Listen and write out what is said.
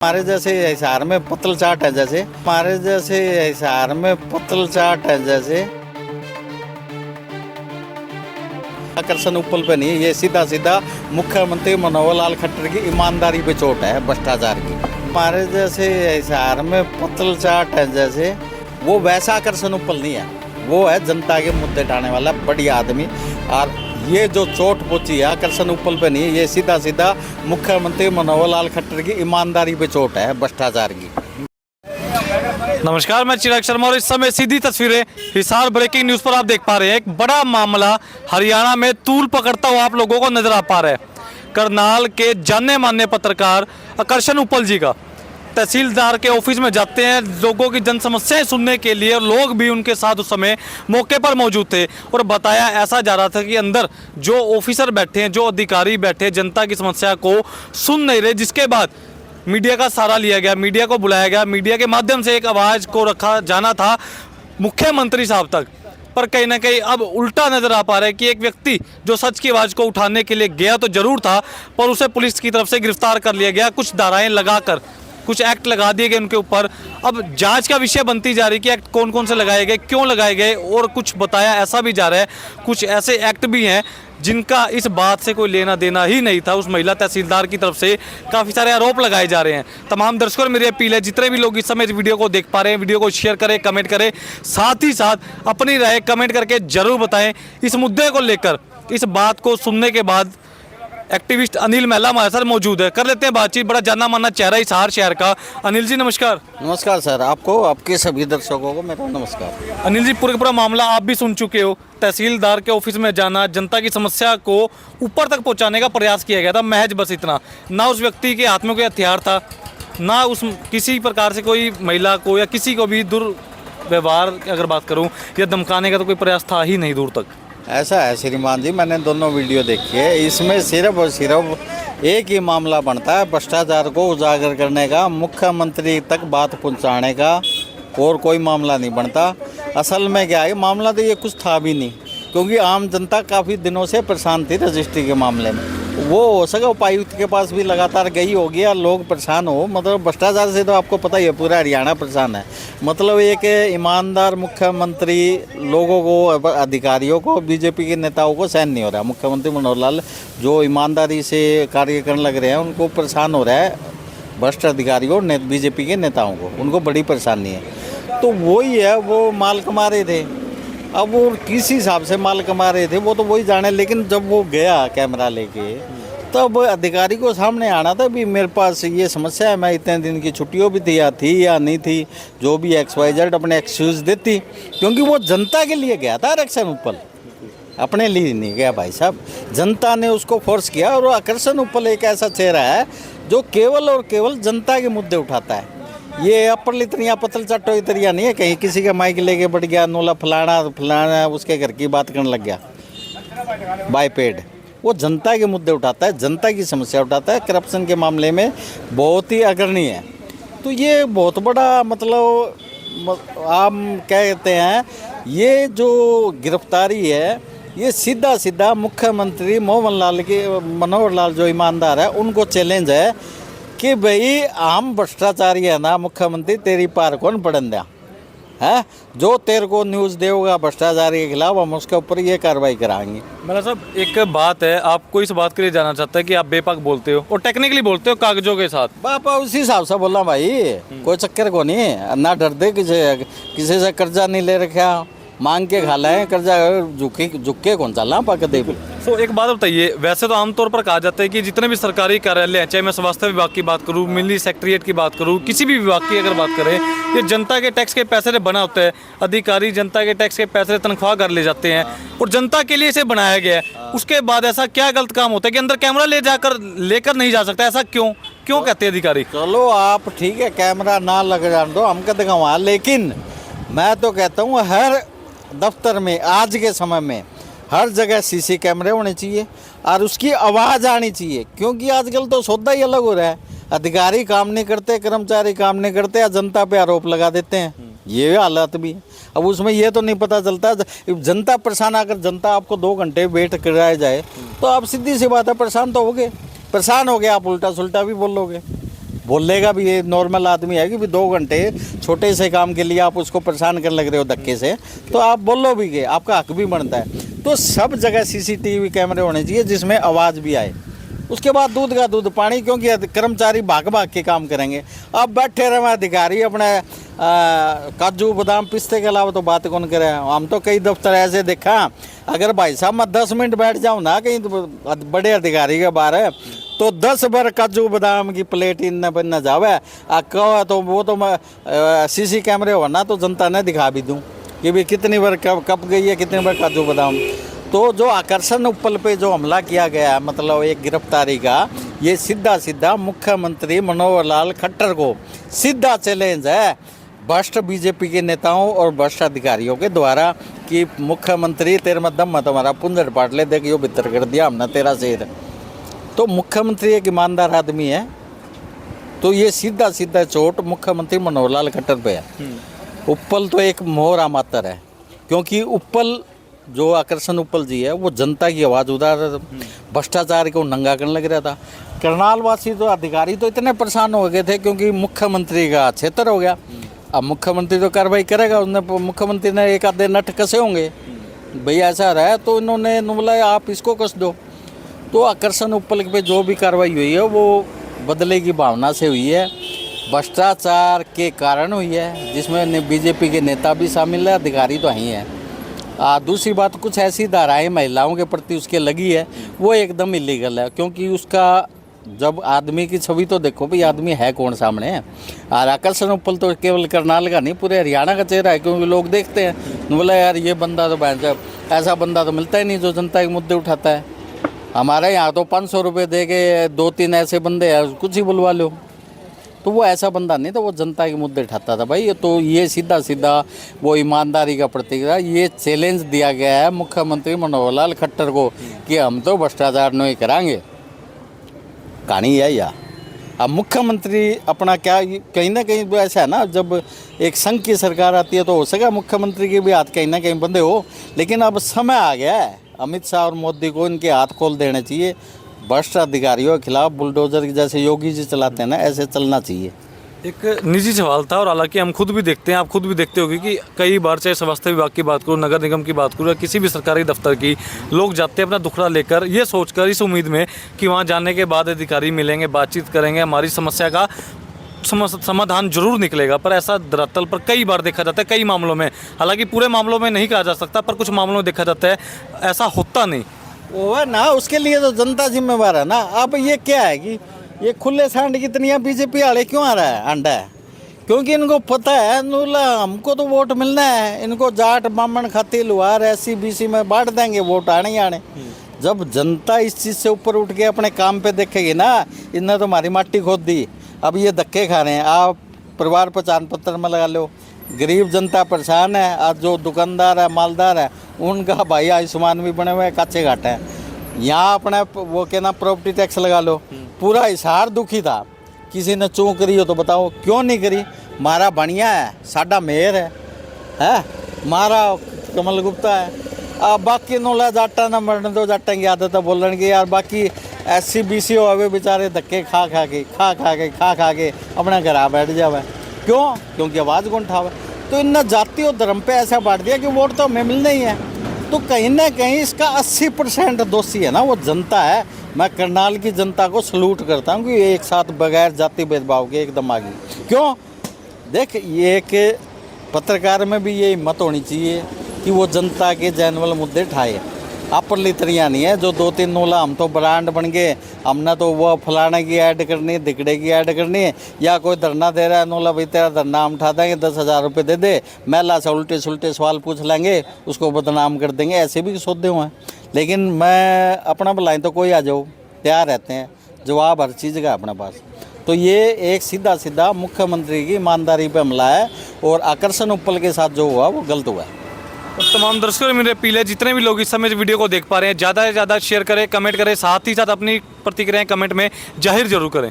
हमारे जैसे हिसार में पतल चाट है, जैसे हमारे जैसे हिसार में पतल चाट है, जैसे आकर्षण उपल पे नहीं, ये सीधा सीधा मुख्यमंत्री मनोहर लाल खट्टर की ईमानदारी पे चोट है, भ्रष्टाचार की। हमारे जैसे हिसार में पतल चाट है, जैसे वो वैसा आकर्षण उपल नहीं है, वो है जनता के मुद्दे उठाने वाला बढ़िया आदमी। और ये जो चोट पहुंची है आकर्षण उपल पे नहीं, ये सीधा सीधा मुख्यमंत्री मनोहर लाल खट्टर की ईमानदारी पे चोट है, भ्रष्टाचार की। नमस्कार, मैं चिराग शर्मा और इस समय सीधी तस्वीरें हिसार ब्रेकिंग न्यूज पर आप देख पा रहे हैं। एक बड़ा मामला हरियाणा में तूल पकड़ता हुआ आप लोगों को नजर आ पा रहा है। करनाल के जाने माने पत्रकार आकर्षण उपल जी का तहसीलदार के ऑफिस में जाते हैं लोगों की जन समस्याएं सुनने के लिए, और लोग भी उनके साथ उस समय मौके पर मौजूद थे। और बताया ऐसा जा रहा था कि अंदर जो ऑफिसर बैठे हैं, जो अधिकारी बैठे हैं, जनता की समस्या को सुन नहीं रहे, जिसके बाद मीडिया का सहारा लिया गया, मीडिया को बुलाया गया, मीडिया के माध्यम से एक आवाज़ को रखा जाना था मुख्यमंत्री साहब तक। पर कहीं ना कहीं अब उल्टा नजर आ पा रहा है कि एक व्यक्ति जो सच की आवाज़ को उठाने के लिए गया तो जरूर था, पर उसे पुलिस की तरफ से गिरफ्तार कर लिया गया, कुछ धाराएं लगाकर कुछ एक्ट लगा दिए गए उनके ऊपर। अब जांच का विषय बनती जा रही कि एक्ट कौन कौन से लगाए गए, क्यों लगाए गए, और कुछ बताया ऐसा भी जा रहा है कुछ ऐसे एक्ट भी हैं जिनका इस बात से कोई लेना देना ही नहीं था। उस महिला तहसीलदार की तरफ से काफ़ी सारे आरोप लगाए जा रहे हैं। तमाम दर्शकों मेरी अपील है, जितने भी लोग इस समय इस वीडियो को देख पा रहे हैं, वीडियो को शेयर करें, कमेंट करें, साथ ही साथ अपनी राय कमेंट करके जरूर बताएं इस मुद्दे को लेकर। इस बात को सुनने के बाद एक्टिविस्ट अनिल महिला हमारे साथ मौजूद है, कर लेते हैं बातचीत। बड़ा जाना माना चेहरा हिसार शहर का। अनिल जी नमस्कार। नमस्कार सर, आपको, आपके सभी दर्शकों को मेरा नमस्कार। अनिल जी, पूरा पूरा मामला आप भी सुन चुके हो। तहसीलदार के ऑफिस में जाना, जनता की समस्या को ऊपर तक पहुंचाने का प्रयास किया गया था, महज बस इतना। ना उस व्यक्ति के हाथ में कोई हथियार था, ना उस किसी प्रकार से कोई महिला को या किसी को भी दुर्व्यवहार अगर बात करूं या धमकाने का तो कोई प्रयास था ही नहीं दूर तक। ऐसा है श्रीमान जी, मैंने दोनों वीडियो देखी है। इसमें सिर्फ और सिर्फ एक ही मामला बनता है, भ्रष्टाचार को उजागर करने का, मुख्यमंत्री तक बात पहुंचाने का, और कोई मामला नहीं बनता। असल में क्या है, मामला तो ये कुछ था भी नहीं, क्योंकि आम जनता काफ़ी दिनों से परेशान थी रजिस्ट्री के मामले में। वो हो सके उपायुक्त के पास भी लगातार गई होगी, या लोग परेशान हो। मतलब भ्रष्टाचार से तो आपको पता ही है पूरा हरियाणा परेशान है। मतलब एक ईमानदार मुख्यमंत्री लोगों को, अधिकारियों को, बीजेपी के नेताओं को सहन नहीं हो रहा। मुख्यमंत्री मनोहर लाल जो ईमानदारी से कार्य करने लग रहे हैं, उनको परेशान हो रहा है भ्रष्ट अधिकारियों, बीजेपी के नेताओं को, उनको बड़ी परेशानी है। तो वही है, वो माल कमा रहे थे। अब वो किस हिसाब से माल कमा रहे थे वो तो वही जाने, लेकिन जब वो गया कैमरा लेके, तब अधिकारी को सामने आना था भी मेरे पास ये समस्या है, मैं इतने दिन की छुट्टियों भी थी या नहीं थी, जो भी XYZ अपने एक्सक्यूज़ देती, क्योंकि वो जनता के लिए गया था आरक्षण उपल, अपने लिए नहीं गया भाई साहब। जनता ने उसको फोर्स किया, और आकर्षण उपल एक ऐसा चेहरा है जो केवल और केवल जनता के मुद्दे उठाता है। ये अपर इतरिया पतल चट्टो इतरिया नहीं है, कहीं किसी का माइक लेके बढ़ गया, नोला फलाना उसके घर की बात करने लग गया बाय पेड। वो जनता के मुद्दे उठाता है, जनता की समस्या उठाता है, करप्शन के मामले में बहुत ही अग्रणी है। तो ये बहुत बड़ा, मतलब आप कहते हैं, ये जो गिरफ्तारी है, ये सीधा सीधा मुख्यमंत्री मनोहर लाल जो ईमानदार है, उनको चैलेंज है कि भाई हम भ्रष्टाचारी है ना मुख्यमंत्री, तेरी पार कौन पड़न दिया है, जो तेरे को न्यूज़ देगा भ्रष्टाचारी के खिलाफ, हम उसके ऊपर ये कार्रवाई कराएंगे। मेरा साहब एक बात है, आपको इस बात के लिए जानना चाहता है कि आप बेपक बोलते हो और टेक्निकली बोलते हो कागजों के साथ। बापा उसी हिसाब से बोला भाई, कोई चक्कर को नहीं, ना डर दे किसी से कर्जा नहीं ले रखा, मांग के खा लाए कर्जा, झुक के कौन चलना पक दे। तो एक बात बताइए, वैसे तो आमतौर पर कहा जाता है कि जितने भी सरकारी कार्यालय हैं, चाहे मैं स्वास्थ्य विभाग की बात करूं, मिली सेक्रेटरीट की बात करूं, किसी भी विभाग की अगर बात करें, ये जनता के टैक्स के पैसे से बना होता है। अधिकारी जनता के टैक्स के पैसे से तनख्वाह कर ले जाते हैं, और जनता के लिए इसे बनाया गया है। उसके बाद ऐसा क्या गलत काम होता है कि अंदर कैमरा लेकर नहीं जा सकता? ऐसा क्यों कहते हैं अधिकारी? चलो आप ठीक है, कैमरा ना लग जाने दो, हम कहते वहाँ, लेकिन मैं तो कहता हूँ हर दफ्तर में आज के समय में हर जगह CC कैमरे होने चाहिए, और उसकी आवाज़ आनी चाहिए, क्योंकि आजकल तो सौदा ही अलग हो रहा है। अधिकारी काम नहीं करते, कर्मचारी काम नहीं करते, या जनता पे आरोप लगा देते हैं, ये हालत भी है। अब उसमें ये तो नहीं पता चलता, जनता परेशान, अगर जनता आपको 2 घंटे वेट कराया जाए तो आप सीधी सी बात है परेशान तो हो गए, आप उल्टा सुल्टा भी बोलोगे। बोलेगा भी, ये नॉर्मल आदमी है कि भी 2 घंटे छोटे से काम के लिए आप उसको परेशान करने लग रहे हो धक्के से, तो आप बोलो भी कि आपका हक भी बनता है। तो सब जगह CCTV कैमरे होने चाहिए जिसमें आवाज़ भी आए। उसके बाद दूध का दूध पानी, क्योंकि कर्मचारी भाग भाग के काम करेंगे। अब बैठे रहे अधिकारी अपने काजू बादाम पिस्ते के अलावा तो बात कौन करे। हम तो कई दफ्तर ऐसे देखा, अगर भाई साहब मैं 10 मिनट बैठ जाऊँ ना कहीं तो बड़े अधिकारी के बाहर, तो 10 बार काजू बादाम की प्लेट इन न जावे कहो, तो वो तो मैं CC कैमरे हो ना तो जनता ने दिखा भी दूँ कि भाई कितनी बार कब गई है, कितनी बार काजू बादाम। तो जो आकर्षण उपल पे जो हमला किया गया है, मतलब एक गिरफ्तारी का, ये सीधा सीधा मुख्यमंत्री मनोहर लाल खट्टर को सीधा चैलेंज है भ्रष्ट BJP के नेताओं और भ्रष्ट अधिकारियों के द्वारा कि मुख्यमंत्री तेरे में दम है तुम्हारा पुंजड़ पाट ले, देख यो भीतर कर दिया हमने तेरा शेर। तो मुख्यमंत्री एक ईमानदार आदमी है, तो ये सीधा सीधा चोट मुख्यमंत्री मनोहर लाल खट्टर पे है। उपल तो एक मोहरा मातर है, क्योंकि उपल जो आकर्षण उपल जी है वो जनता की आवाज़ उड़ा रहा था, भ्रष्टाचार को नंगा करने लग रहा था। करनाल वासी तो अधिकारी तो इतने परेशान हो गए थे क्योंकि मुख्यमंत्री का क्षेत्र हो गया। अब मुख्यमंत्री तो कार्रवाई करेगा, उसने मुख्यमंत्री ने एक आधे नट कसे होंगे भैया ऐसा रहा है, तो इन्होंने बोला आप इसको कस दो। तो आकर्षण उपल पे जो भी कार्रवाई हुई है वो बदले की भावना से हुई है, भ्रष्टाचार के कारण हुई है, जिसमें BJP के नेता भी शामिल है, अधिकारी तो ही है। दूसरी बात, कुछ ऐसी धाराएं महिलाओं के प्रति उसके लगी है वो एकदम इलीगल है, क्योंकि उसका जब आदमी की छवि तो देखो भाई आदमी है कौन सामने है। और आकर्षण उपल तो केवल करनाल का नहीं पूरे हरियाणा का चेहरा है, क्योंकि लोग देखते हैं बोला यार ये बंदा तो ऐसा बंदा तो मिलता ही नहीं जो जनता के मुद्दे उठाता है। हमारे यहाँ तो 500 रुपये दे के 2-3 ऐसे बंदे हैं कुछ ही बुलवा लो, तो वो ऐसा बंदा नहीं था, वो जनता के मुद्दे उठाता था भाई। तो ये सीधा सीधा वो ईमानदारी का प्रतीक था। ये चैलेंज दिया गया है मुख्यमंत्री मनोहर लाल खट्टर को कि हम तो भ्रष्टाचार नहीं कराएंगे। कहानी है या अब मुख्यमंत्री अपना क्या कहीं ना कहीं ऐसा है ना, जब एक संघ की सरकार आती है तो हो सका मुख्यमंत्री के भी हाथ कहीं ना कहीं बंधे हो, लेकिन अब समय आ गया है अमित शाह और मोदी को इनके हाथ खोल देने चाहिए। भ्रष्ट अधिकारियों के खिलाफ बुलडोजर जैसे योगी जी चलाते हैं ना, ऐसे चलना चाहिए। एक निजी सवाल था, और हालांकि हम खुद भी देखते हैं, आप खुद भी देखते होंगे कि कई बार चाहे स्वास्थ्य विभाग की बात करूँ, नगर निगम की बात करूँ या किसी भी सरकारी दफ्तर की, लोग जाते हैं अपना दुखड़ा लेकर ये सोचकर, इस उम्मीद में कि वहाँ जाने के बाद अधिकारी मिलेंगे, बातचीत करेंगे, हमारी समस्या का समाधान जरूर निकलेगा। पर ऐसा धरातल पर कई बार देखा जाता है, कई मामलों में, हालांकि पूरे मामलों में नहीं कहा जा सकता, पर कुछ मामलों में देखा जाता है ऐसा होता नहीं। वो है ना, उसके लिए तो जनता जिम्मेवार है ना। अब ये क्या है कि ये खुले सांड की तनिया BJP वाले क्यों आ रहा है अंडा है, क्योंकि इनको पता है नूला हमको तो वोट मिलना है, इनको जाट बामन खाती लुहार SC BC में बांट देंगे वोट आने ही आने। जब जनता इस चीज़ से ऊपर उठ के अपने काम पे देखेगी ना, इन्हें तो हमारी माटी खोद दी, अब ये धक्के खा रहे हैं। आप परिवार पहचान पत्र में लगा लो, गरीब जनता परेशान है। आज जो दुकानदार है मालदार है उनका भाई आयुष्मान भी बने हुए हैं, काचे घाटे हैं। यहाँ अपने वो क्या ना प्रॉपर्टी टैक्स लगा लो, पूरा हिसार दुखी था। किसी ने चूँ करी हो तो बताओ क्यों नहीं करी। मारा बढ़िया है, साडा मेयर है मारा कमल गुप्ता है। अब बाकी नोला जाटा ना मरने दो, जाटा की आदत है बोलने की यार। बाकी SC BC हो वे बेचारे धक्के खा खा के अपने घर आ बैठ जावे। क्यों? क्योंकि आवाज़ कौन उठावे। तो इन जाति और धर्म पे ऐसा बांट दिया कि वोट तो हमें मिलना ही है। तो कहीं ना कहीं इसका 80% दोषी है ना वो जनता है। मैं करनाल की जनता को सलूट करता हूँ कि एक साथ बगैर जाति भेदभाव के एकदम आ गई। क्यों? देख, ये एक पत्रकार में भी ये हिम्मत होनी चाहिए कि वो जनता के जनरल मुद्दे उठाए। आपरली तरिया नहीं है जो 2-3 नोला हम तो ब्रांड बन गए, हमने तो वो फलाने की ऐड करनी, दिगड़े की ऐड करनी, या कोई धरना दे रहा है नोला भाई तेरा धरना हम उठा देंगे, 10,000 रुपये दे दे, महिला से उल्टे सुलटे सवाल पूछ लेंगे, उसको बदनाम कर देंगे। ऐसे भी सौदे हुए हैं। लेकिन मैं अपना बुलाएं तो कोई आ जाओ, तैयार रहते हैं, जवाब हर चीज़ का अपने पास। तो ये एक सीधा सीधा मुख्यमंत्री की ईमानदारी पर हमला है, और आकर्षण उपल के साथ जो हुआ वो गलत हुआ है। और तमाम दर्शकों मेरे अपील है, जितने भी लोग इस समय वीडियो को देख पा रहे हैं, ज़्यादा से ज़्यादा शेयर करें, कमेंट करें, साथ ही साथ अपनी प्रतिक्रियाएं कमेंट में जाहिर जरूर करें।